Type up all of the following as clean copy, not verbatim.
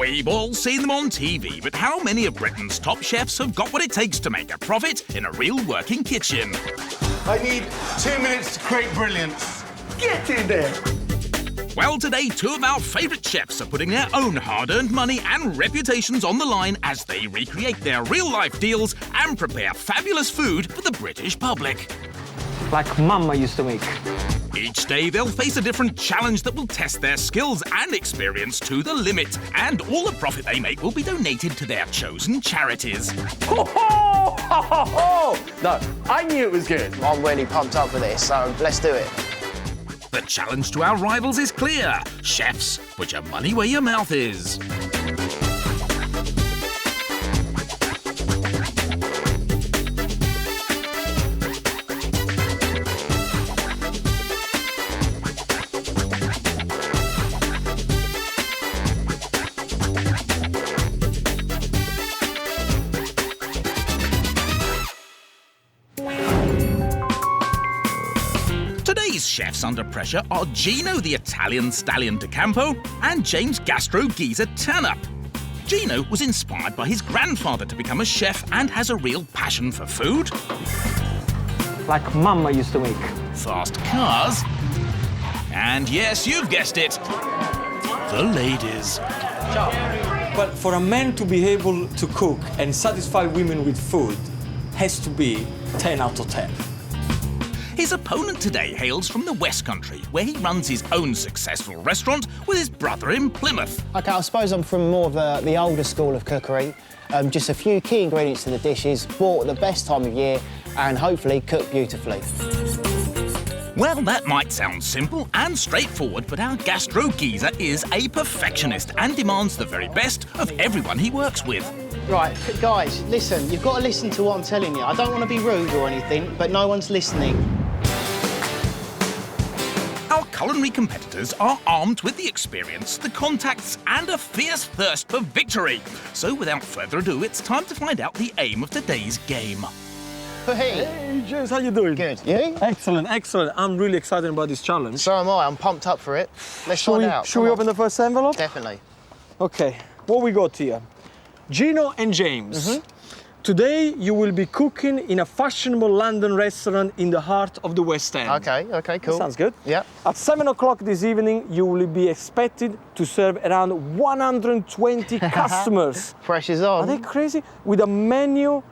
We've all seen them on TV, but how many of Britain's top chefs have got what it takes to make a profit in a real working kitchen? I need 2 minutes to create brilliance. Get in there! Well, today, two of our favourite chefs are putting their own hard-earned money and reputations on the line as they recreate their real-life deals and prepare fabulous food for the British public. Like Mama used to make. Each day, they'll face a different challenge that will test their skills and experience to the limit. And all the profit they make will be donated to their chosen charities. Ho, ho! Ho, ho, ho! No, I knew it was good. I'm really pumped up for this, so let's do it. The challenge to our rivals is clear. Chefs, put your money where your mouth is. Today's chefs under pressure are Gino the Italian Stallion D'Acampo and James Gastro Geezer Tanner. Gino was inspired by his grandfather to become a chef and has a real passion for food, Like Mama used to make. fast cars, and yes, you've guessed it, the ladies. But for a man to be able to cook and satisfy women with food has to be 10 out of 10. His opponent today hails from the West Country, where he runs his own successful restaurant with his brother in Plymouth. OK, I suppose I'm from more of the older school of cookery. Just a few key ingredients to the dishes, bought at the best time of year, and hopefully cooked beautifully. Well, that might sound simple and straightforward, but our gastro geezer is a perfectionist and demands the very best of everyone he works with. Right, guys, listen, you've got to listen to what I'm telling you. I don't want to be rude or anything, but no one's listening. Our culinary competitors are armed with the experience, the contacts, and a fierce thirst for victory. So, without further ado, it's time to find out the aim of today's game. Hey, James, how you doing? Good. You? Excellent, excellent. I'm really excited about this challenge. So am I. I'm pumped up for it. Let's find out. Should we open the first envelope? Definitely. Okay, what we got here? Gino and James. Today you will be cooking in a fashionable London restaurant in the heart of the West End. OK, cool. Sounds good. Yeah. At 7 o'clock this evening, you will be expected to serve around 120 customers. Pressure's on. Are they crazy? With a menu,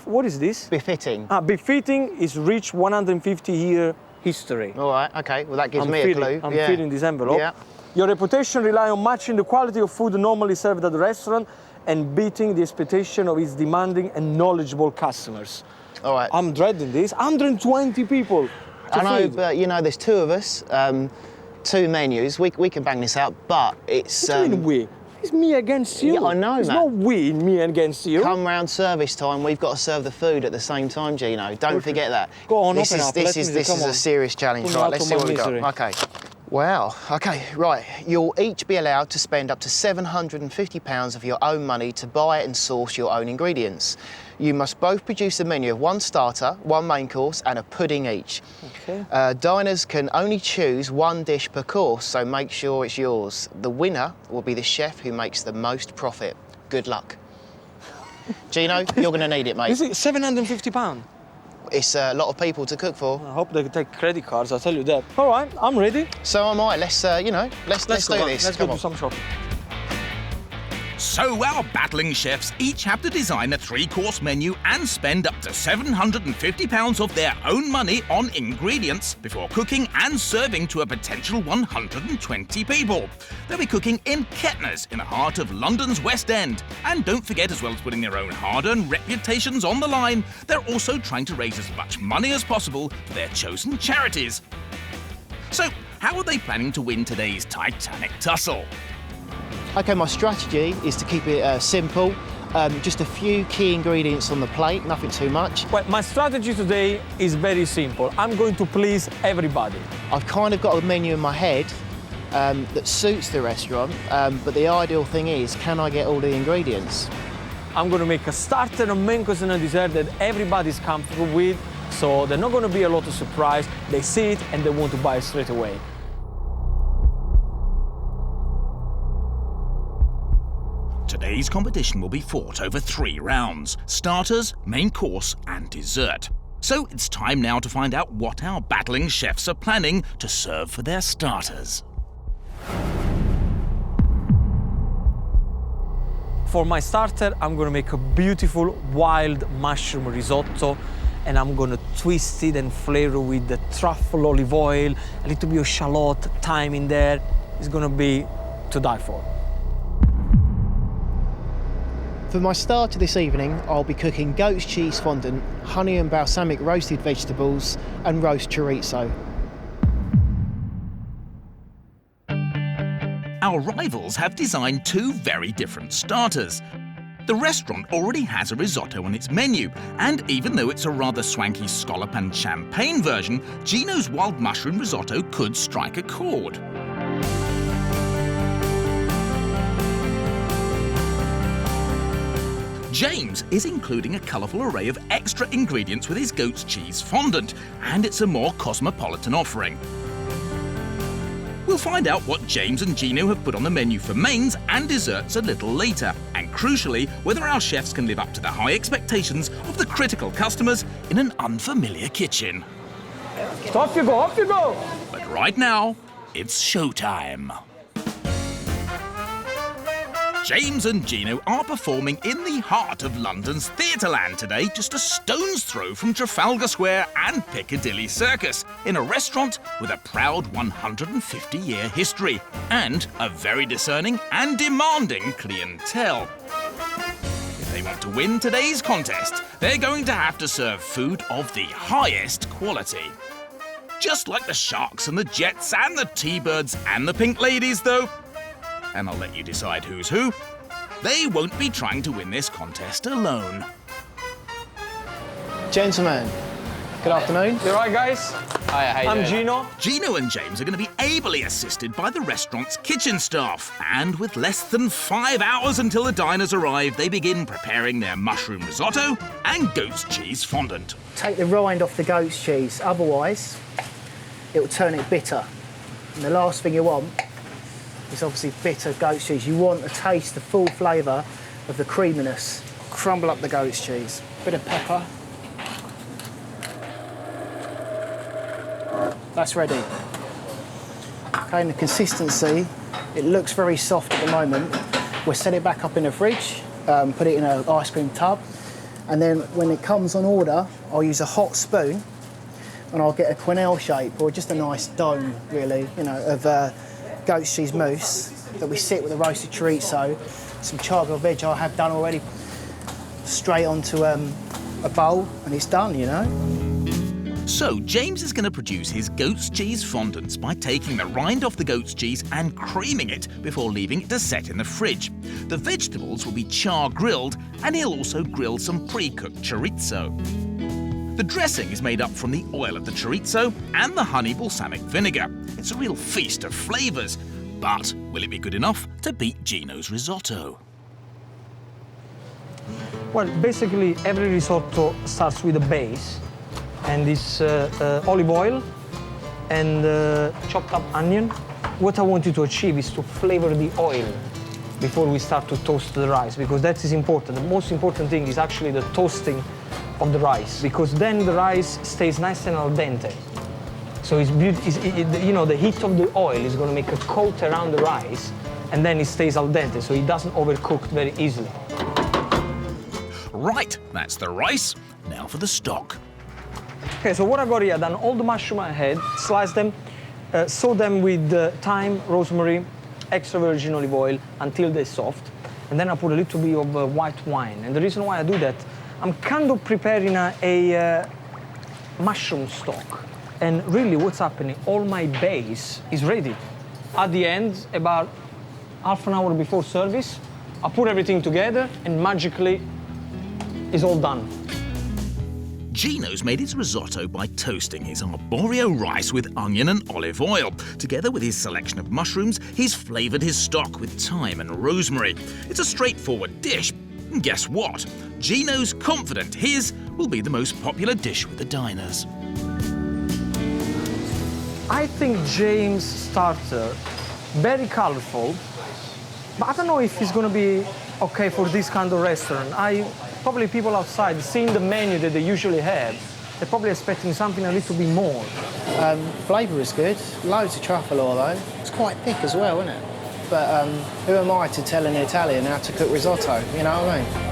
what is this? Befitting. Befitting is rich 150-year history. All right, OK, well, that gives me a clue. I'm feeling this envelope. Yeah. Your reputation relies on matching the quality of food normally served at the restaurant and beating the expectation of its demanding and knowledgeable customers. All right. I'm dreading this. 120 people to I know, feed. but, you know, there's two of us, two menus. We can bang this out, but it's... What do you mean we? It's me against you. Yeah, I know, It's man. not we, me against you. Come round service time, we've got to serve the food at the same time, Gino. Don't forget that. Go on, this open is up. This Let is me this see, is come a on. serious challenge. Pull Right, out let's of see my what we misery. got. OK. Wow. OK, right. You'll each be allowed to spend up to £750 of your own money to buy and source your own ingredients. You must both produce a menu of one starter, one main course, and a pudding each. Okay. Diners can only choose one dish per course, so make sure it's yours. The winner will be the chef who makes the most profit. Good luck. Gino, you're going to need it, mate. Is it £750? It's a lot of people to cook for. I hope they take credit cards, I'll tell you that. All right, I'm ready. So am I. Let's, you know, let's do go, this. Let's Come go on. do some shopping. So our battling chefs each have to design a three-course menu and spend up to £750 of their own money on ingredients before cooking and serving to a potential 120 people. They'll be cooking in Kettners in the heart of London's West End. And don't forget, as well as putting their own hard-earned reputations on the line, they're also trying to raise as much money as possible for their chosen charities. So, how are they planning to win today's Titanic tussle? OK, my strategy is to keep it simple. Just a few key ingredients on the plate, nothing too much. Well, my strategy today is very simple. I'm going to please everybody. I've kind of got a menu in my head that suits the restaurant, but the ideal thing is, can I get all the ingredients? I'm going to make a starter, a main course and a dessert that everybody's comfortable with, so there's not going to be a lot of surprise. They see it and they want to buy it straight away. Today's competition will be fought over 3 rounds: starters, main course and dessert. So it's time now to find out what our battling chefs are planning to serve for their starters. For my starter, I'm gonna make a beautiful wild mushroom risotto, and I'm gonna twist it and flavor with the truffle olive oil, a little bit of shallot, thyme in there. It's gonna be to die for. For my starter this evening, I'll be cooking goat's cheese fondant, honey and balsamic roasted vegetables, and roast chorizo. Our rivals have designed 2 very different starters. The restaurant already has a risotto on its menu, and even though it's a rather swanky scallop and champagne version, Gino's wild mushroom risotto could strike a chord. James is including a colourful array of extra ingredients with his goat's cheese fondant, and it's a more cosmopolitan offering. We'll find out what James and Gino have put on the menu for mains and desserts a little later, and crucially, whether our chefs can live up to the high expectations of the critical customers in an unfamiliar kitchen. Off you go, off you go! But right now, it's showtime. James and Gino are performing in the heart of London's Theatreland today, just a stone's throw from Trafalgar Square and Piccadilly Circus, in a restaurant with a proud 150-year history and a very discerning and demanding clientele. If they want to win today's contest, they're going to have to serve food of the highest quality. Just like the Sharks and the Jets and the T-Birds and the Pink Ladies, though, and I'll let you decide who's who, they won't be trying to win this contest alone. Gentlemen, good afternoon. You all right, guys? Hi, how you I'm doing? Gino. Gino and James are going to be ably assisted by the restaurant's kitchen staff. And with less than 5 hours until the diners arrive, they begin preparing their mushroom risotto and goat's cheese fondant. Take the rind off the goat's cheese, otherwise it will turn it bitter. And the last thing you want is obviously bitter goat's cheese. You want to taste the full flavour of the creaminess. Crumble up the goat's cheese. Bit of pepper. That's ready. Okay, and the consistency, it looks very soft at the moment. We'll set it back up in the fridge, put it in an ice cream tub, and then when it comes on order, I'll use a hot spoon and I'll get a quenelle shape, or just a nice dome, really, you know, of goat's cheese mousse that we sit with a roasted chorizo, some charcoal veg I have done already, straight onto a bowl, and it's done, you know. So James is going to produce his goat's cheese fondants by taking the rind off the goat's cheese and creaming it before leaving it to set in the fridge. The vegetables will be char grilled, and he'll also grill some pre-cooked chorizo. The dressing is made up from the oil of the chorizo and the honey balsamic vinegar. It's a real feast of flavours, but will it be good enough to beat Gino's risotto? Well, basically, every risotto starts with a base, and this olive oil and chopped up onion. What I want you to achieve is to flavor the oil before we start to toast the rice, because that is important. The most important thing is actually the toasting of the rice, because then the rice stays nice and al dente. So it's you know, the heat of the oil is going to make a coat around the rice, and then it stays al dente, so it doesn't overcook very easily. Right, that's the rice. Now for the stock. Okay, so what I got here, I've done all the mushroom I had, sliced them, soak them with thyme, rosemary, extra virgin olive oil until they're soft, and then I put a little bit of white wine. And the reason why I do that, I'm kind of preparing a mushroom stock. And really what's happening, all my base is ready. At the end, about half an hour before service, I put everything together and magically it's all done. Gino's made his risotto by toasting his arborio rice with onion and olive oil. Together with his selection of mushrooms, he's flavoured his stock with thyme and rosemary. It's a straightforward dish. And guess what? Gino's confident his will be the most popular dish with the diners. I think James' starter, very colourful, but I don't know if it's going to be okay for this kind of restaurant. Probably people outside seeing the menu that they usually have, they're probably expecting something a little bit more. Flavour is good. Loads of truffle oil though. It's quite thick as well, isn't it? But who am I to tell an Italian how to cook risotto? You know what I mean?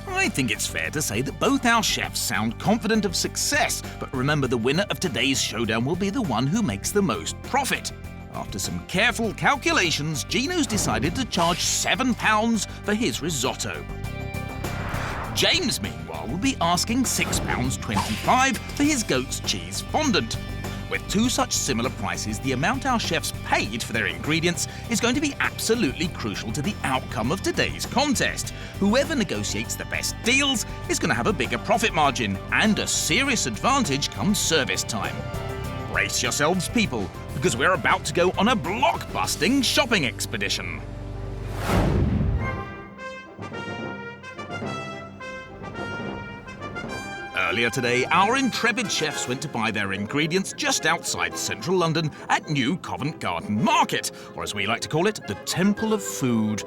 I think it's fair to say that both our chefs sound confident of success, but remember, the winner of today's showdown will be the one who makes the most profit. After some careful calculations, Gino's decided to charge £7 for his risotto. James, meanwhile, will be asking £6.25 for his goat's cheese fondant. With two such similar prices, the amount our chefs paid for their ingredients is going to be absolutely crucial to the outcome of today's contest. Whoever negotiates the best deals is going to have a bigger profit margin and a serious advantage come service time. Brace yourselves, people, because we're about to go on a block-busting shopping expedition. Earlier today, our intrepid chefs went to buy their ingredients just outside central London at New Covent Garden Market, or as we like to call it, the Temple of Food.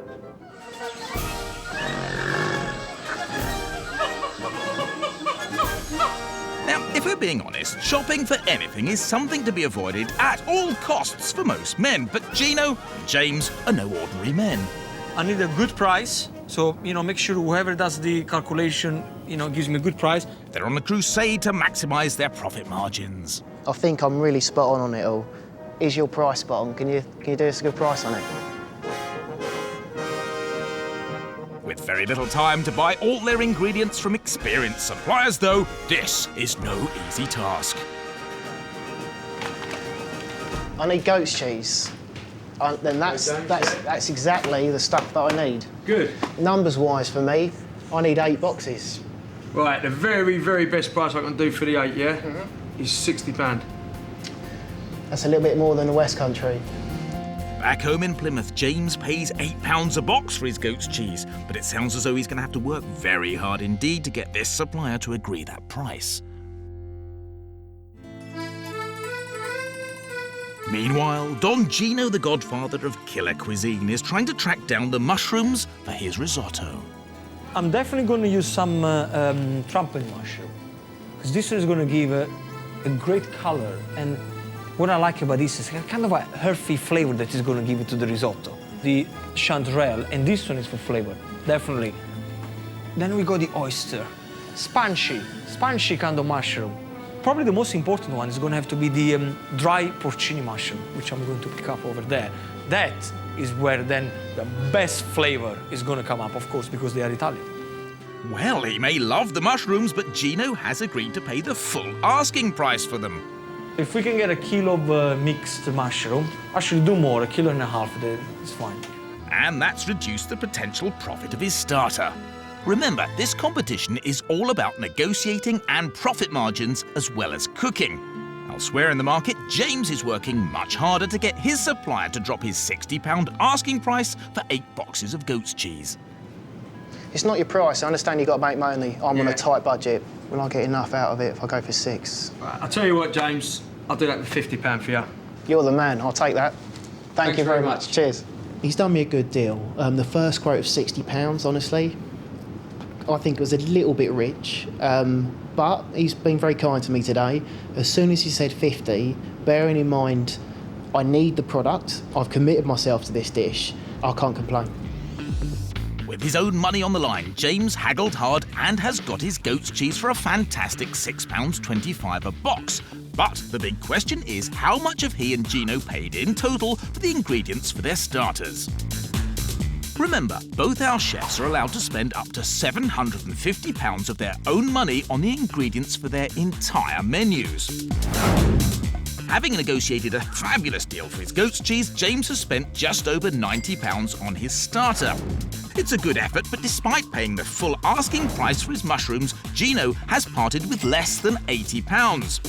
Now, if we're being honest, shopping for anything is something to be avoided at all costs for most men, but Gino and James are no ordinary men. I need a good price, so, make sure whoever does the calculation, gives me a good price. They're on a crusade to maximise their profit margins. I think I'm really spot on it all. Is your price spot on? Can you do us a good price on it? With very little time to buy all their ingredients from experienced suppliers, though, this is no easy task. I need goat's cheese. Then that's exactly the stuff that I need. Good. Numbers-wise for me, I need 8 boxes. Right, the very, very best price I can do for the 8, yeah, is £60. That's a little bit more than the West Country. Back home in Plymouth, James pays £8 a box for his goat's cheese, but it sounds as though he's going to have to work very hard indeed to get this supplier to agree that price. Meanwhile, Don Gino, the godfather of killer cuisine, is trying to track down the mushrooms for his risotto. I'm definitely going to use some trumpet mushroom, because this is going to give a great color. And what I like about this is kind of a earthy flavor that is going to give it to the risotto. The chanterelle, and this one is for flavor, definitely. Then we got the oyster, spongy kind of mushroom. Probably the most important one is going to have to be the dry porcini mushroom, which I'm going to pick up over there. That is where then the best flavor is going to come up, of course, because they are Italian. Well, he may love the mushrooms, but Gino has agreed to pay the full asking price for them. If we can get a kilo of mixed mushroom, actually do more, 1.5 kilos, then it's fine. And that's reduced the potential profit of his starter. Remember, this competition is all about negotiating and profit margins as well as cooking. Elsewhere in the market, James is working much harder to get his supplier to drop his £60 asking price for 8 boxes of goat's cheese. It's not your price. I understand you've got to make money. I'm on a tight budget. Will I get enough out of it if I go for 6? Right, I'll tell you what, James, I'll do that for £50 for you. You're the man. I'll take that. Thank you very much. Cheers. He's done me a good deal. The first quote of £60, honestly, I think it was a little bit rich, but he's been very kind to me today. As soon as he said 50, bearing in mind I need the product, I've committed myself to this dish, I can't complain. With his own money on the line, James haggled hard and has got his goat's cheese for a fantastic £6.25 a box. But the big question is, how much have he and Gino paid in total for the ingredients for their starters? Remember, both our chefs are allowed to spend up to £750 of their own money on the ingredients for their entire menus. Having negotiated a fabulous deal for his goat's cheese, James has spent just over £90 on his starter. It's a good effort, but despite paying the full asking price for his mushrooms, Gino has parted with less than £80.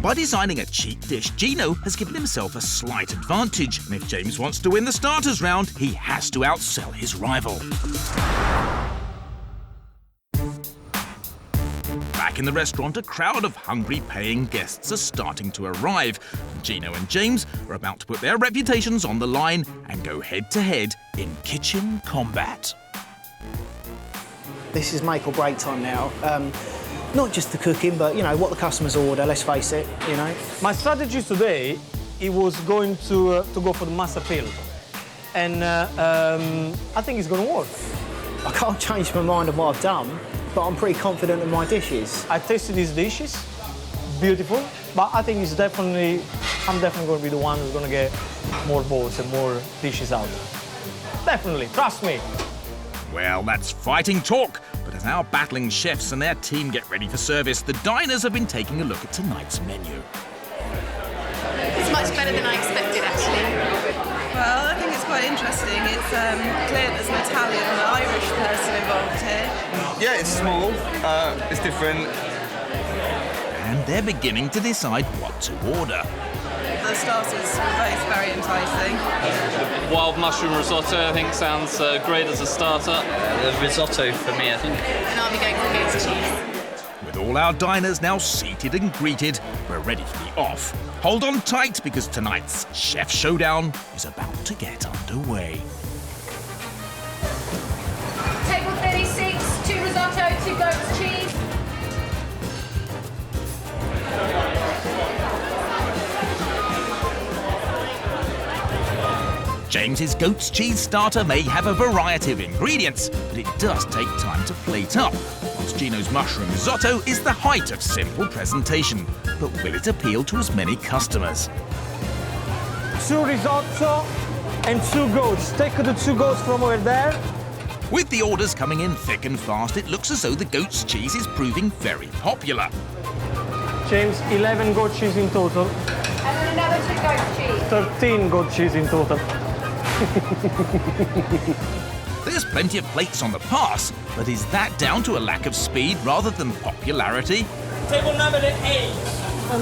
By designing a cheap dish, Gino has given himself a slight advantage, and if James wants to win the starters round, he has to outsell his rival. Back Back in the restaurant, a crowd of hungry paying guests are starting to arrive. Gino and James are about to put their reputations on the line and go head-to-head in kitchen combat. This is make or break time now. Not just the cooking, but, you know, what the customers order, let's face it, you know. My strategy today, it was going to go for the mass appeal. And I think it's going to work. I can't change my mind on what I've done, but I'm pretty confident in my dishes. I tasted these dishes, beautiful, but I think I'm definitely going to be the one who's going to get more votes and more dishes out. Definitely, trust me. Well, that's fighting talk. But as our battling chefs and their team get ready for service, the diners have been taking a look at tonight's menu. It's much better than I expected, actually. Well, I think it's quite interesting. It's clear there's an Italian and an Irish person involved here. Yeah, it's small, it's different. And they're beginning to decide what to order. The starters were both very enticing. Wild mushroom risotto, I think, sounds great as a starter. The risotto for me, I think. And I'll be going for goat's cheese. With all our diners now seated and greeted, we're ready for the off. Hold on tight because tonight's Chef Showdown is about to get underway. Table 36, 2 risotto, 2 goat's cheese. James's goat's cheese starter may have a variety of ingredients, but it does take time to plate up. Whilst Gino's mushroom risotto is the height of simple presentation, but will it appeal to as many customers? 2 risotto and 2 goats. Take the 2 goats from over there. With the orders coming in thick and fast, it looks as though the goat's cheese is proving very popular. James, 11 goat cheese in total. And then another 2 goat's cheese. 13 goat cheese in total. There's plenty of plates on the pass, but is that down to a lack of speed rather than popularity? Table number 8.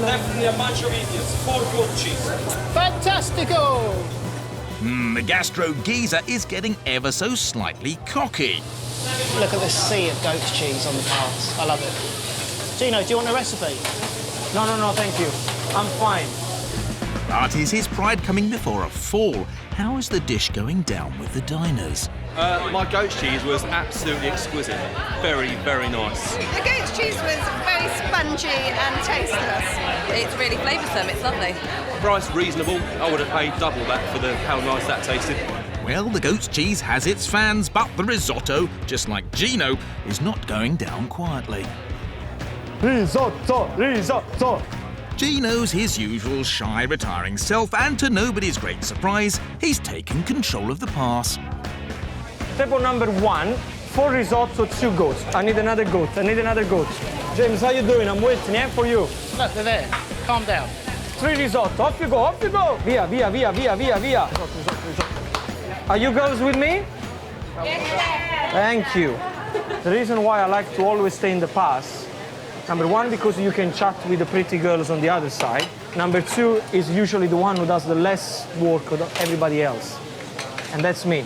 Definitely a bunch of idiots. 4 goat cheese. Fantastico! The gastro geezer is getting ever so slightly cocky. Look at this sea of goat's cheese on the pass. I love it. Gino, do you want a recipe? No, thank you. I'm fine. But is his pride coming before a fall? How is the dish going down with the diners? My goat's cheese was absolutely exquisite. Very, very nice. The goat's cheese was very spongy and tasteless. It's really flavoursome, it's lovely. Price reasonable. I would have paid double that for how nice that tasted. Well, the goat's cheese has its fans, but the risotto, just like Gino, is not going down quietly. Risotto! Gino's his usual shy, retiring self, and to nobody's great surprise, he's taken control of the pass. Table number 1, 4 risotto, 2 goats. I need another goat. James, how you doing? I'm waiting, yeah, for you. Look, they're there. Calm down. 3 risotto. Off you go. Via. Are you girls with me? Yes. Thank you. The reason why I like to always stay in the pass, number 1, because you can chat with the pretty girls on the other side. Number 2 is usually the one who does the less work of everybody else. And that's me.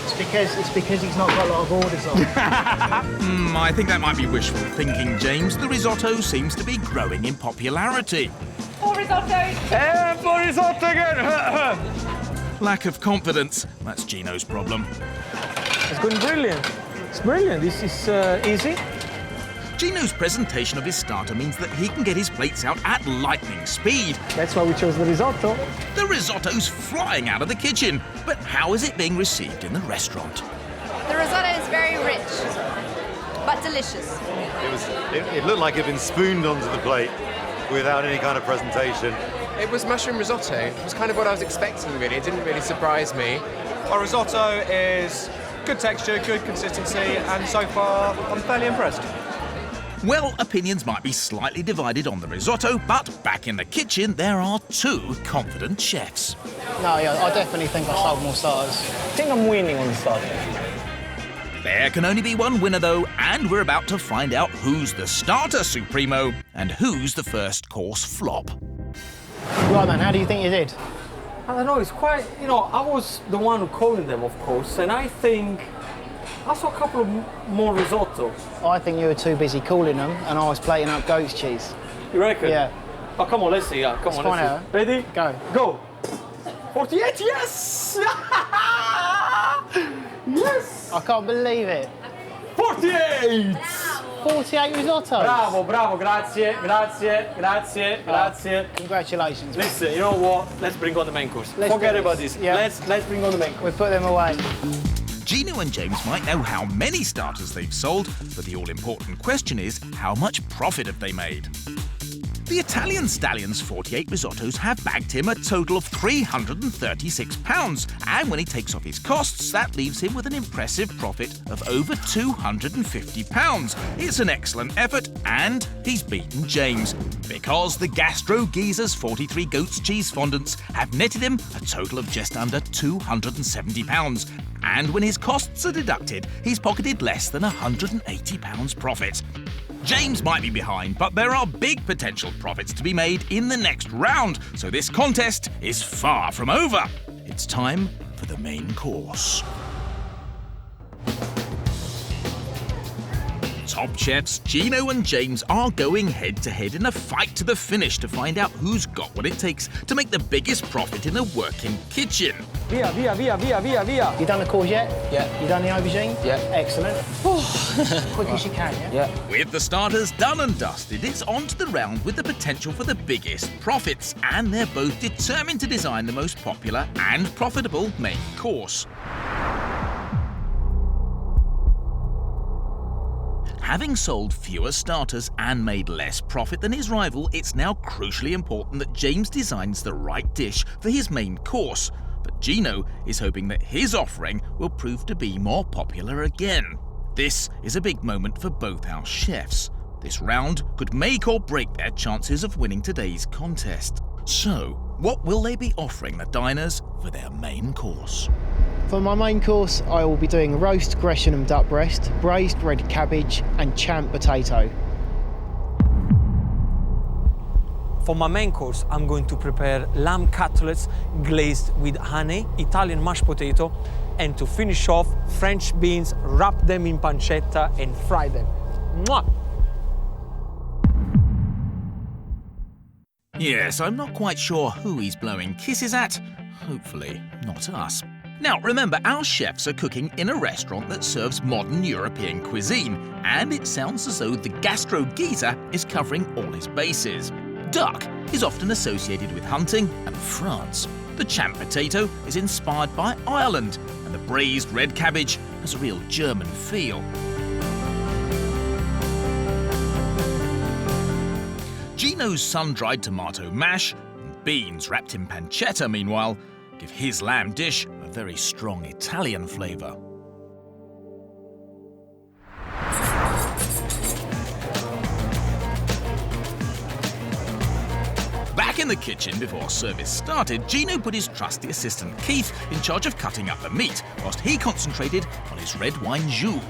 It's because he's not got a lot of orders on. I think that might be wishful thinking, James. The risotto seems to be growing in popularity. 4 risotto. And 4 risotto again! Lack of confidence. That's Gino's problem. It's going brilliant. It's brilliant. This is easy. Gino's presentation of his starter means that he can get his plates out at lightning speed. That's why we chose the risotto. The risotto's flying out of the kitchen, but how is it being received in the restaurant? The risotto is very rich, but delicious. It looked like it had been spooned onto the plate without any kind of presentation. It was mushroom risotto. It was kind of what I was expecting, really. It didn't really surprise me. Our risotto is good texture, good consistency, and so far I'm fairly impressed. Well, opinions might be slightly divided on the risotto, but back in the kitchen there are 2 confident chefs. No, yeah, I definitely think I sold more starters. I think I'm winning on the starter. There can only be one winner though, and we're about to find out who's the starter supremo and who's the first course flop. Right, man, how do you think you did? I don't know, it's quite, I was the one who coded them, of course, and I think I saw a couple of more risotto. I think you were too busy calling them, and I was plating up goat's cheese. You reckon? Yeah. Oh, come on, let's see. Yeah, come on, let's see. Ready? Go. Go. 48, yes! Yes! I can't believe it. 48! 48 risottos. Bravo, bravo, grazie. Congratulations. Listen, you know what? Let's bring on the main course. Forget about this. Yeah. Let's bring on the main course. We put them away. Gino and James might know how many starters they've sold, but the all-important question is, how much profit have they made? The Italian Stallion's 48 risottos have bagged him a total of £336, and when he takes off his costs, that leaves him with an impressive profit of over £250. It's an excellent effort, and he's beaten James, because the Gastro Geezer's 43 goat's cheese fondants have netted him a total of just under £270. And when his costs are deducted, he's pocketed less than £180 profit. James might be behind, but there are big potential profits to be made in the next round, so this contest is far from over. It's time for the main course. Top chefs Gino and James are going head-to-head in a fight to the finish to find out who's got what it takes to make the biggest profit in a working kitchen. Via. You done the courgette? Yeah. You done the aubergine? Yeah. Excellent. Quick as you can, yeah? Yeah. With the starters done and dusted, it's on to the round with the potential for the biggest profits, and they're both determined to design the most popular and profitable main course. Having sold fewer starters and made less profit than his rival, it's now crucially important that James designs the right dish for his main course. But Gino is hoping that his offering will prove to be more popular again. This is a big moment for both our chefs. This round could make or break their chances of winning today's contest. So, what will they be offering the diners for their main course? For my main course, I will be doing roast Gresham duck breast, braised red cabbage and champ potato. For my main course, I'm going to prepare lamb cutlets glazed with honey, Italian mashed potato, and to finish off, French beans, wrap them in pancetta and fry them. Mwah! Yes, I'm not quite sure who he's blowing kisses at. Hopefully, not us. Now, remember, our chefs are cooking in a restaurant that serves modern European cuisine, and it sounds as though the Gastro Geezer is covering all his bases. Duck is often associated with hunting and France. The champ potato is inspired by Ireland, and the braised red cabbage has a real German feel. Gino's sun-dried tomato mash and beans wrapped in pancetta, meanwhile, give his lamb dish a very strong Italian flavour. Back in the kitchen before service started, Gino put his trusty assistant Keith in charge of cutting up the meat, whilst he concentrated on his red wine jus.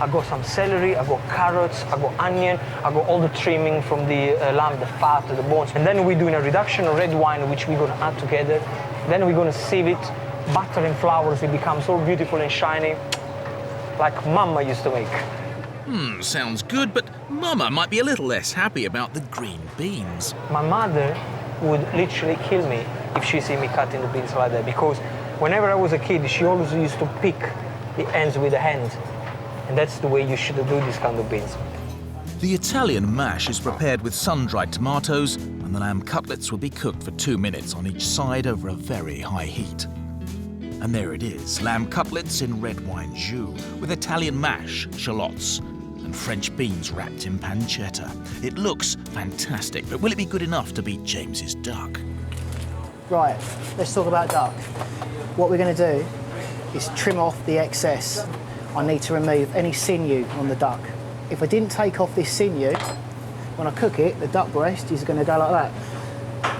I got some celery, I got carrots, I got onion, I got all the trimming from the lamb, the fat, the bones. And then we're doing a reduction of red wine, which we're gonna add together. Then we're gonna sieve it, butter and flour, so it becomes so beautiful and shiny, like Mama used to make. Sounds good, but Mama might be a little less happy about the green beans. My mother would literally kill me if she see me cutting the beans like that, because whenever I was a kid, she always used to pick the ends with the hand. And that's the way you should do this kind of beans. The Italian mash is prepared with sun-dried tomatoes, and the lamb cutlets will be cooked for 2 minutes on each side over a very high heat. And there it is, lamb cutlets in red wine jus, with Italian mash, shallots, and French beans wrapped in pancetta. It looks fantastic, but will it be good enough to beat James's duck? Right, let's talk about duck. What we're going to do is trim off the excess. I need to remove any sinew on the duck. If I didn't take off this sinew, when I cook it, the duck breast is going to go like that.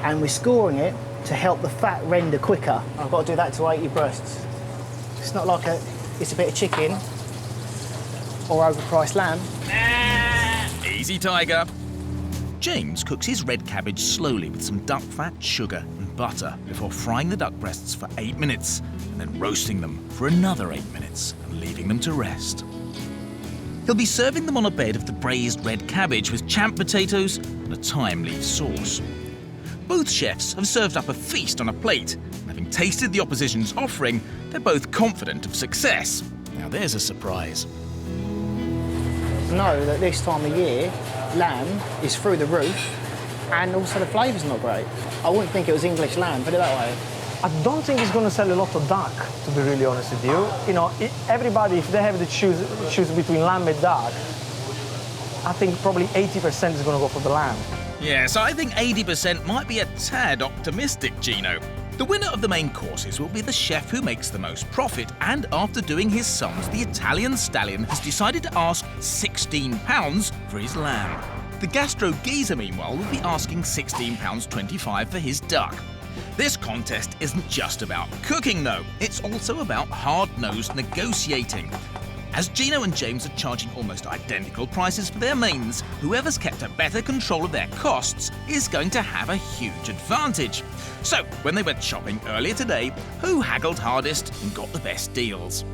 And we're scoring it to help the fat render quicker. I've got to do that to 80 breasts. It's not like it's a bit of chicken or overpriced lamb. Easy, Tiger. James cooks his red cabbage slowly with some duck fat, sugar and butter before frying the duck breasts for 8 minutes and then roasting them for another 8 minutes and leaving them to rest. He'll be serving them on a bed of the braised red cabbage with champ potatoes and a thyme leaf sauce. Both chefs have served up a feast on a plate, and having tasted the opposition's offering, they're both confident of success. Now there's a surprise. Know that this time of year, lamb is through the roof, and also the flavour's not great. I wouldn't think it was English lamb, put it that way. I don't think it's going to sell a lot of duck, to be really honest with you. You know, everybody, if they have to choose between lamb and duck, I think probably 80% is going to go for the lamb. Yes, I think 80% might be a tad optimistic, Gino. The winner of the main courses will be the chef who makes the most profit, and after doing his sums, the Italian stallion has decided to ask £16 for his lamb. The gastro geezer, meanwhile, will be asking £16.25 for his duck. This contest isn't just about cooking, though. It's also about hard-nosed negotiating. As Gino and James are charging almost identical prices for their mains, whoever's kept a better control of their costs is going to have a huge advantage. So, when they went shopping earlier today, who haggled hardest and got the best deals?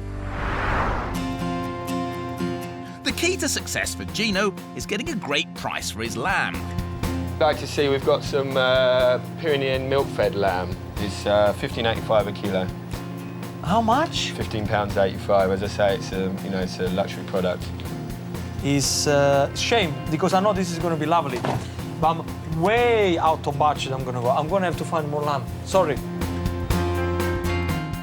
The key to success for Gino is getting a great price for his lamb. I'd like to see we've got some Pyrenean milk-fed lamb. It's £15.85 a kilo. How much? £15.85. As I say, it's a luxury product. It's a shame, because I know this is going to be lovely, but I'm way out of budget. I'm going to go. I'm going to have to find more lamb. Sorry.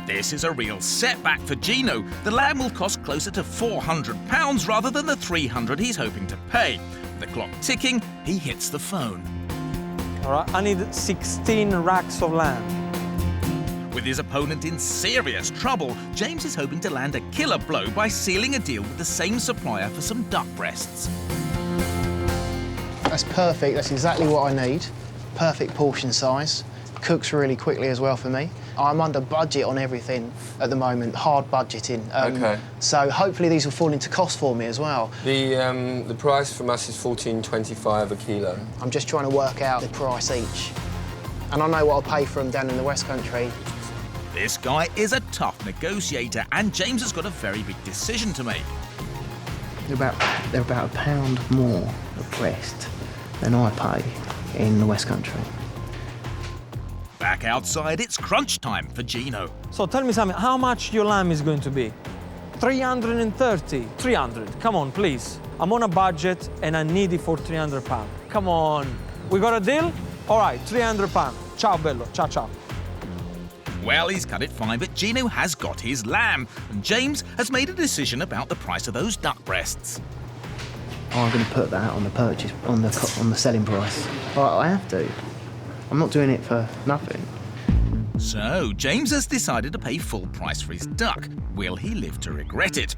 This is a real setback for Gino. The lamb will cost closer to £400 rather than the £300 he's hoping to pay. The clock ticking, he hits the phone. All right, I need 16 racks of lamb. With his opponent in serious trouble, James is hoping to land a killer blow by sealing a deal with the same supplier for some duck breasts. That's perfect. That's exactly what I need. Perfect portion size. Cooks really quickly as well for me. I'm under budget on everything at the moment, hard budgeting. OK. So hopefully these will fall into cost for me as well. The price from us is £14.25 a kilo. I'm just trying to work out the price each. And I know what I'll pay for them down in the West Country. This guy is a tough negotiator, and James has got a very big decision to make. They're about £1 more a breast than I pay in the West Country. Back outside, it's crunch time for Gino. So tell me something, how much your lamb is going to be? 330, 300, come on, please. I'm on a budget and I need it for £300. Come on, we got a deal? All right, £300. Ciao, bello, ciao, ciao. Well, he's cut it fine, but Gino has got his lamb, and James has made a decision about the price of those duck breasts. I'm going to put that on the purchase, on the selling price. I have to. I'm not doing it for nothing. So, James has decided to pay full price for his duck. Will he live to regret it?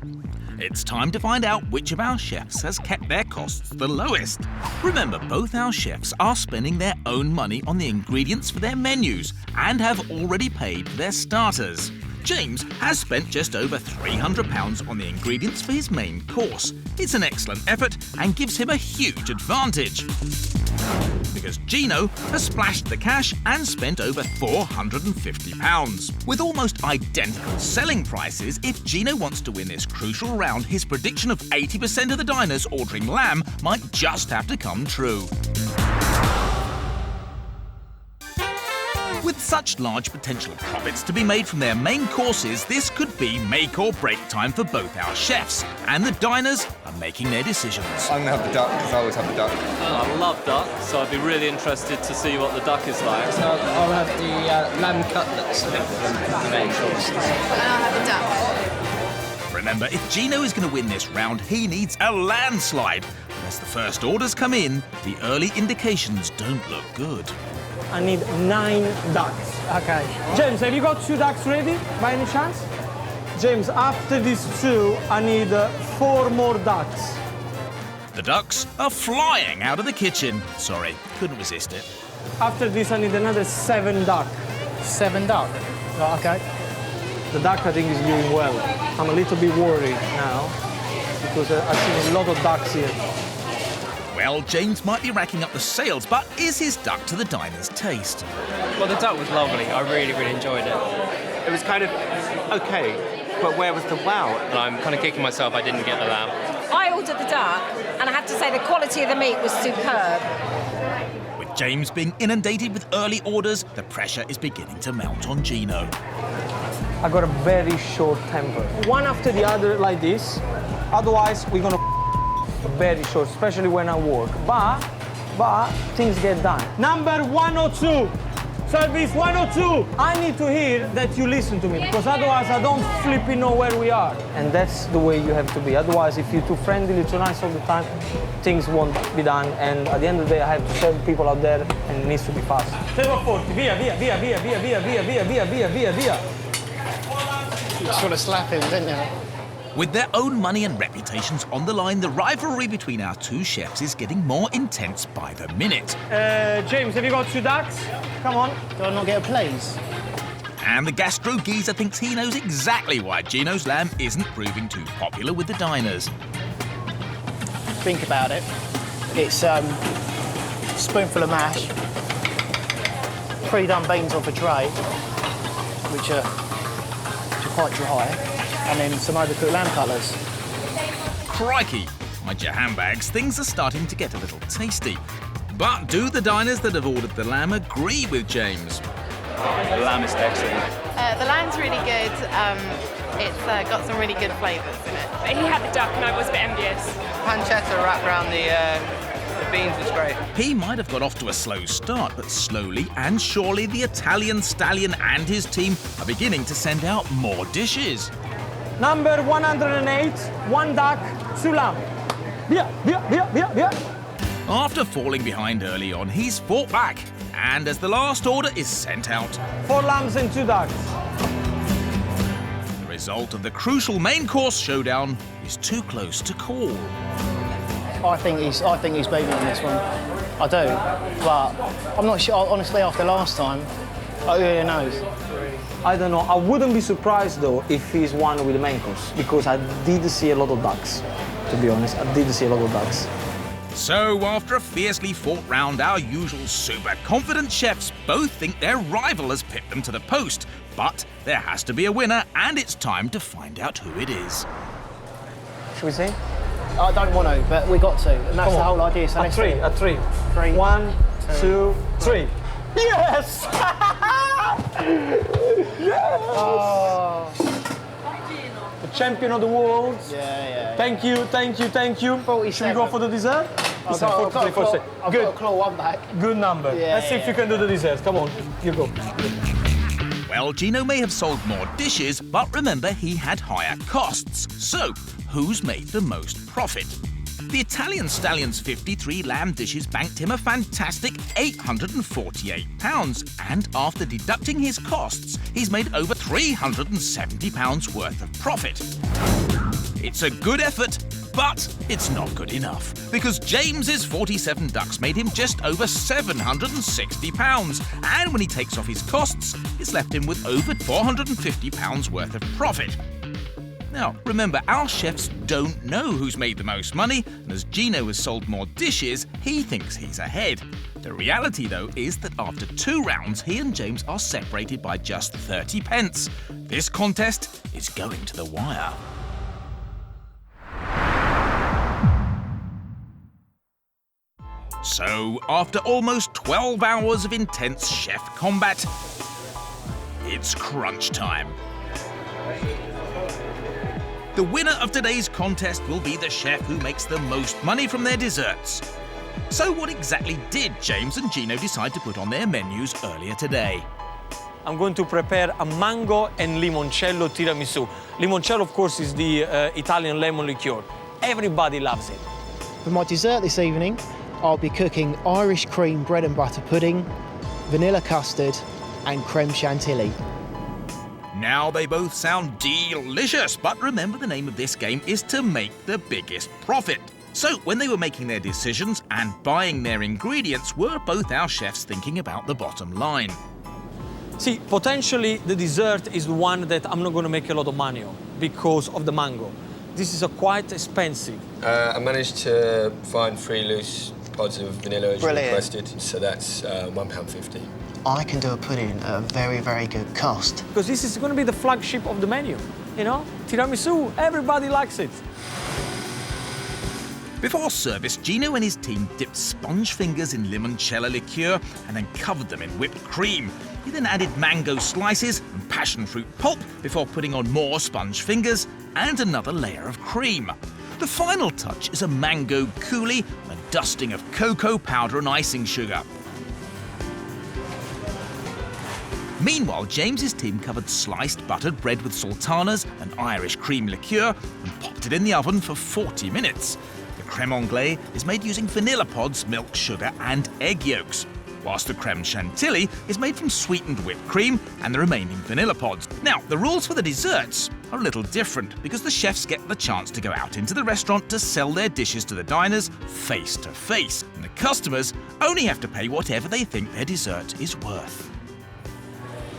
It's time to find out which of our chefs has kept their costs the lowest. Remember, both our chefs are spending their own money on the ingredients for their menus and have already paid for their starters. James has spent just over £300 on the ingredients for his main course. It's an excellent effort and gives him a huge advantage, because Gino has splashed the cash and spent over £450. With almost identical selling prices, if Gino wants to win this crucial round, his prediction of 80% of the diners ordering lamb might just have to come true. With such large potential profits to be made from their main courses, this could be make or break time for both our chefs, and the diners are making their decisions. I'm going to have the duck, because I always have the duck. I love duck, so I'd be really interested to see what the duck is like. So I'll have the lamb cutlets from the main course. And I'll have the duck. Remember, if Gino is going to win this round, he needs a landslide. But as the first orders come in, the early indications don't look good. I need 9 ducks. Okay. James, have you got 2 ducks ready, by any chance? James, after these 2, I need 4 more ducks. The ducks are flying out of the kitchen. Sorry, couldn't resist it. After this, I need another 7 duck. 7 duck? Right, okay. The duck, I think, is doing well. I'm a little bit worried now, because I've seen a lot of ducks here. Well, James might be racking up the sales, but is his duck to the diner's taste? Well, the duck was lovely. I really, really enjoyed it. It was kind of okay, but where was the wow? And I'm kind of kicking myself I didn't get the lamb. I ordered the duck, and I have to say the quality of the meat was superb. With James being inundated with early orders, the pressure is beginning to mount on Gino. I got a very short temper. One after the other like this, otherwise we're gonna very short, especially when I work. But things get done. Number 102, service 102. I need to hear that you listen to me, because otherwise I don't flipping know where we are. And that's the way you have to be. Otherwise, if you're too friendly, too nice all the time, things won't be done. And at the end of the day, I have to serve people out there, and it needs to be fast. 040, via. You just want to slap him, didn't you? With their own money and reputations on the line, the rivalry between our two chefs is getting more intense by the minute. James, have you got 2 ducks? Come on. Do I not get a please? And the gastro geezer thinks he knows exactly why Gino's lamb isn't proving too popular with the diners. Think about it. It's a spoonful of mash, pre-done beans off a tray, which are quite dry, and then some overcooked lamb cutlets. Crikey! Mind your handbags, things are starting to get a little tasty. But do the diners that have ordered the lamb agree with James? The lamb is excellent. The lamb's really good. It's got some really good flavours in it. But he had the duck and I was a bit envious. Pancetta wrapped around the beans was great. He might have got off to a slow start, but slowly and surely the Italian stallion and his team are beginning to send out more dishes. Number 108, 1 duck, 2 lamb. Via. After falling behind early on, he's fought back. And as the last order is sent out, 4 lambs and 2 ducks. The result of the crucial main course showdown is too close to call. I think he's beaten on this one. I do, but I'm not sure. Honestly, after last time, who really knows? I don't know. I wouldn't be surprised though if he's won with the main course, because I did see a lot of ducks. To be honest, I did see a lot of ducks. So, after a fiercely fought round, our usual super confident chefs both think their rival has pipped them to the post. But there has to be a winner, and it's time to find out who it is. Should we see? I don't want to, but we got to, and that's the whole idea. So at 3. 3. 1, 2, 3. Yes! Yes! Oh. The champion of the world. Yeah. Thank you. 47. Should we go for the dessert? I've got a claw one back. Good number. Yeah, Let's see if you can do the dessert. Come on, you go. Well, Gino may have sold more dishes, but remember he had higher costs. So, who's made the most profit? The Italian stallion's 53 lamb dishes banked him a fantastic £848, and after deducting his costs, he's made over £370 worth of profit. It's a good effort, but it's not good enough, because James's 47 ducks made him just over £760, and when he takes off his costs, it's left him with over £450 worth of profit. Now, remember, our chefs don't know who's made the most money, and as Gino has sold more dishes, he thinks he's ahead. The reality, though, is that after 2 rounds, he and James are separated by just 30 pence. This contest is going to the wire. So, after almost 12 hours of intense chef combat, it's crunch time. The winner of today's contest will be the chef who makes the most money from their desserts. So what exactly did James and Gino decide to put on their menus earlier today? I'm going to prepare a mango and limoncello tiramisu. Limoncello, of course, is the Italian lemon liqueur. Everybody loves it. For my dessert this evening, I'll be cooking Irish cream bread and butter pudding, vanilla custard, and creme chantilly. Now they both sound delicious, but remember the name of this game is to make the biggest profit. So when they were making their decisions and buying their ingredients, were both our chefs thinking about the bottom line? See, potentially the dessert is the one that I'm not going to make a lot of money on because of the mango. this is quite expensive. I managed to find 3 loose pods of vanilla as you Brilliant. requested, so that's £1.50. I can do a pudding at a very, very good cost. Because this is going to be the flagship of the menu, you know? Tiramisu, everybody likes it. Before service, Gino and his team dipped sponge fingers in limoncello liqueur and then covered them in whipped cream. He then added mango slices and passion fruit pulp before putting on more sponge fingers and another layer of cream. The final touch is a mango coulis and a dusting of cocoa powder and icing sugar. Meanwhile, James's team covered sliced buttered bread with sultanas and Irish cream liqueur and popped it in the oven for 40 minutes. The creme anglaise is made using vanilla pods, milk, sugar and egg yolks, whilst the creme chantilly is made from sweetened whipped cream and the remaining vanilla pods. Now, the rules for the desserts are a little different because the chefs get the chance to go out into the restaurant to sell their dishes to the diners face to face, and the customers only have to pay whatever they think their dessert is worth.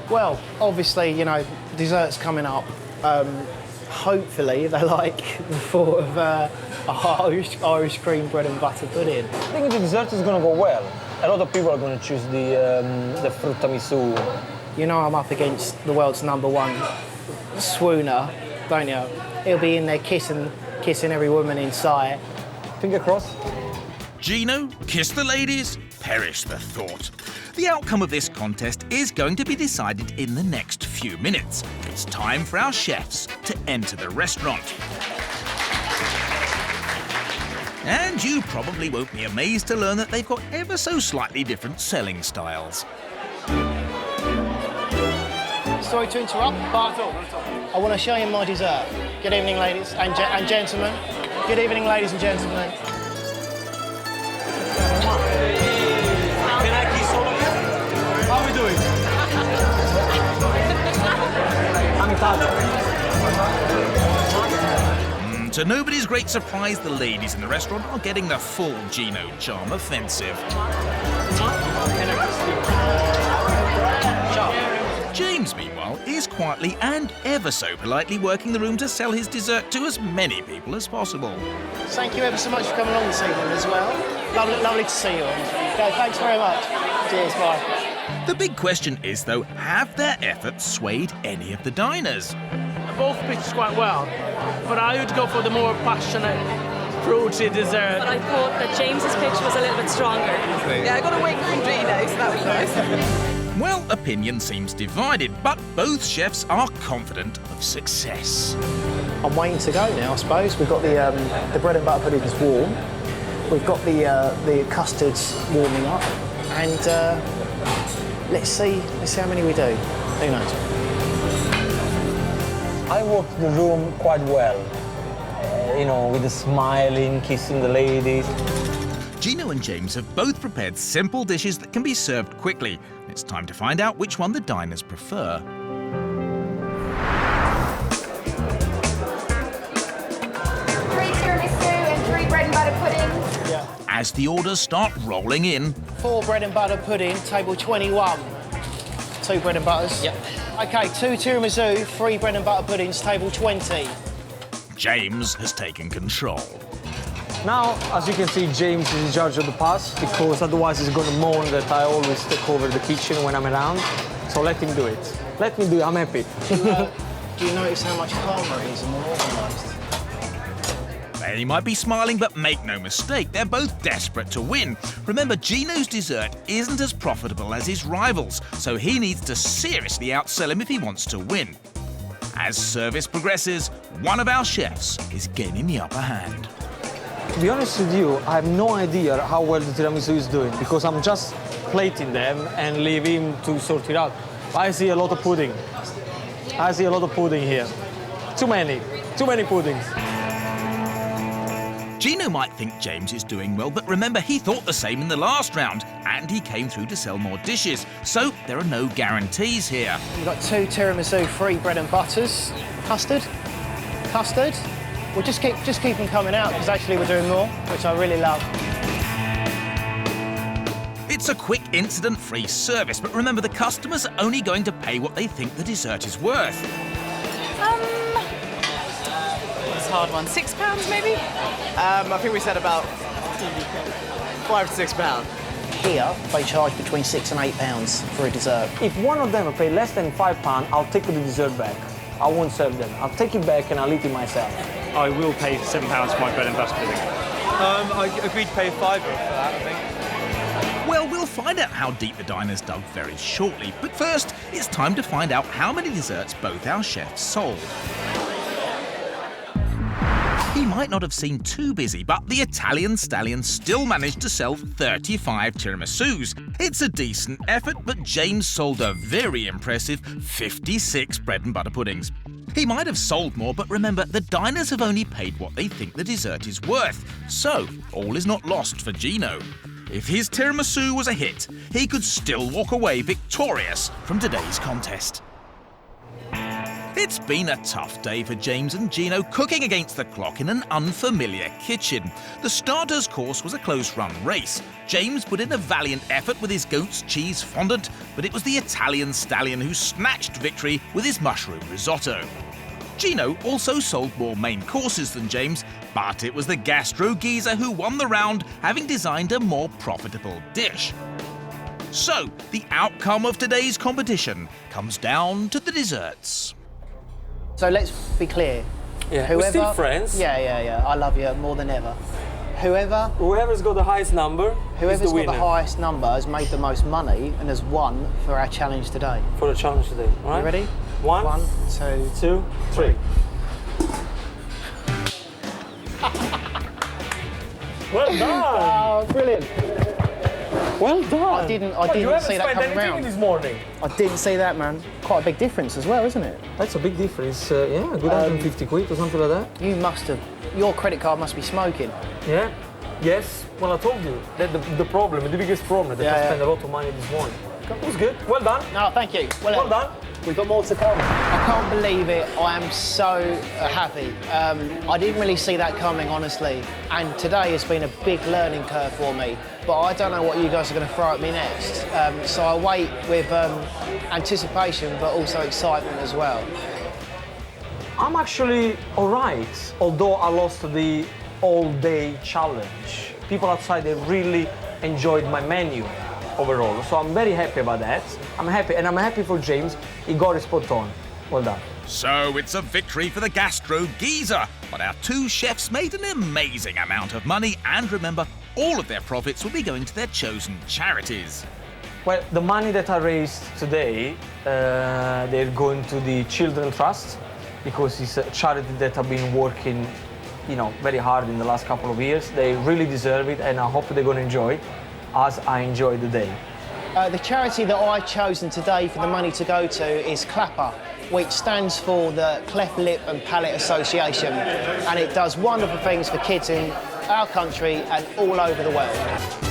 Well, obviously, you know, dessert's coming up. Hopefully, they like the thought of Irish cream bread and butter pudding. I think the dessert is going to go well. A lot of people are going to choose the fruttamisu. You know I'm up against the world's #1 swooner, don't you? He'll be in there kissing every woman in sight. Finger crossed. Gino, kiss the ladies? Perish the thought. The outcome of this contest is going to be decided in the next few minutes. It's time for our chefs to enter the restaurant. And you probably won't be amazed to learn that they've got ever so slightly different selling styles. Sorry to interrupt, but I want to show you my dessert. Good evening, ladies and gentlemen. Good evening, ladies and gentlemen. Can I kiss all of you? How are we doing? I'm Italian. To nobody's great surprise, the ladies in the restaurant are getting the full Gino charm offensive. James, meanwhile, is quietly and ever so politely working the room to sell his dessert to as many people as possible. Thank you ever so much for coming along this evening as well. Lovely to see you. Okay, thanks very much. Cheers, bye. The big question is, though, have their efforts swayed any of the diners? Both pitched quite well, but I would go for the more passionate, fruity dessert. But I thought that James's pitch was a little bit stronger. Yeah, I got a wink from Gino, so that was nice. Well, opinion seems divided, but both chefs are confident of success. I'm waiting to go now, I suppose. We've got the bread and butter puddings warm. We've got the custards warming up, and let's see how many we do. Who knows? I worked the room quite well, you know, with the smiling, kissing the ladies. Gino and James have both prepared simple dishes that can be served quickly. It's time to find out which one the diners prefer. 3 tiramisu and 3 bread and butter puddings. Yeah. As the orders start rolling in, 4 bread and butter pudding, table 21. 2 bread and butters. Yep. Okay, 2 tiramisu, 3 bread and butter puddings, table 20. James has taken control. Now, as you can see, James is in charge of the pass because otherwise he's going to moan that I always take over the kitchen when I'm around. So let him do it. Let me do it, I'm happy. Do you notice how much calmer he is and more organised? They might be smiling, but make no mistake, they're both desperate to win. Remember, Gino's dessert isn't as profitable as his rivals, so he needs to seriously outsell him if he wants to win. As service progresses, one of our chefs is gaining the upper hand. To be honest with you, I have no idea how well the tiramisu is doing because I'm just plating them and leave him to sort it out. I see a lot of pudding. I see a lot of pudding here. Too many puddings. Gino might think James is doing well, but remember, he thought the same in the last round, and he came through to sell more dishes, so there are no guarantees here. We've got 2 tiramisu, 3 bread and butters. Custard. We'll just keep them coming out, because actually we're doing more, which I really love. It's a quick, incident-free service, but remember, the customers are only going to pay what they think the dessert is worth. It's hard one. £6 maybe? I think we said about £5 to £6. Here, they charge between £6 and £8 for a dessert. If one of them pay less than £5, I'll take the dessert back. I won't serve them. I'll take it back and I'll eat it myself. I will pay £7 for my bread and butter pudding. I agreed to pay £5 for that, I think. Well, we'll find out how deep the diners dug very shortly, but first, it's time to find out how many desserts both our chefs sold. He might not have seemed too busy, but the Italian stallion still managed to sell 35 tiramisus. It's a decent effort, but James sold a very impressive 56 bread and butter puddings. He might have sold more, but remember, the diners have only paid what they think the dessert is worth. So, all is not lost for Gino. If his tiramisu was a hit, he could still walk away victorious from today's contest. It's been a tough day for James and Gino cooking against the clock in an unfamiliar kitchen. The starters course was a close-run race. James put in a valiant effort with his goat's cheese fondant, but it was the Italian stallion who snatched victory with his mushroom risotto. Gino also sold more main courses than James, but it was the gastro geezer who won the round, having designed a more profitable dish. So, the outcome of today's competition comes down to the desserts. So let's be clear. Yeah, we're still friends. Yeah. I love you more than ever. Whoever's got the highest number Whoever's is the winner. got the highest number has made the most money and has won for our challenge today. For the challenge today, all right? You ready? One, two, three. Well done! Oh, brilliant. Well done. I didn't you see haven't that spent coming anything round. this morning. I didn't see that, man. Quite a big difference as well, isn't it? That's a big difference. Yeah, a good 150 quid or something like that. You must have. Your credit card must be smoking. Yeah. Yes. Well, I told you that the biggest problem, that I spent a lot of money this morning. It was good. Well done. No, thank you. Well done. We've got more to come. I can't believe it. I am so happy. I didn't really see that coming, honestly. And today has been a big learning curve for me. But I don't know what you guys are going to throw at me next. So I wait with anticipation, but also excitement as well. I'm actually all right, although I lost the all-day challenge. People outside, they really enjoyed my menu overall. So I'm very happy about that. I'm happy for James. He got it spot on. Well done. So it's a victory for the gastro geezer, but our two chefs made an amazing amount of money, and remember, all of their profits will be going to their chosen charities. Well, the money that I raised today, they're going to the Children Trust, because it's a charity that have been working, very hard in the last couple of years. They really deserve it, and I hope they're going to enjoy it as I enjoyed the day. The charity that I've chosen today for the money to go to is Clapper, which stands for the Cleft Lip and Palate Association, and it does wonderful things for kids in our country and all over the world.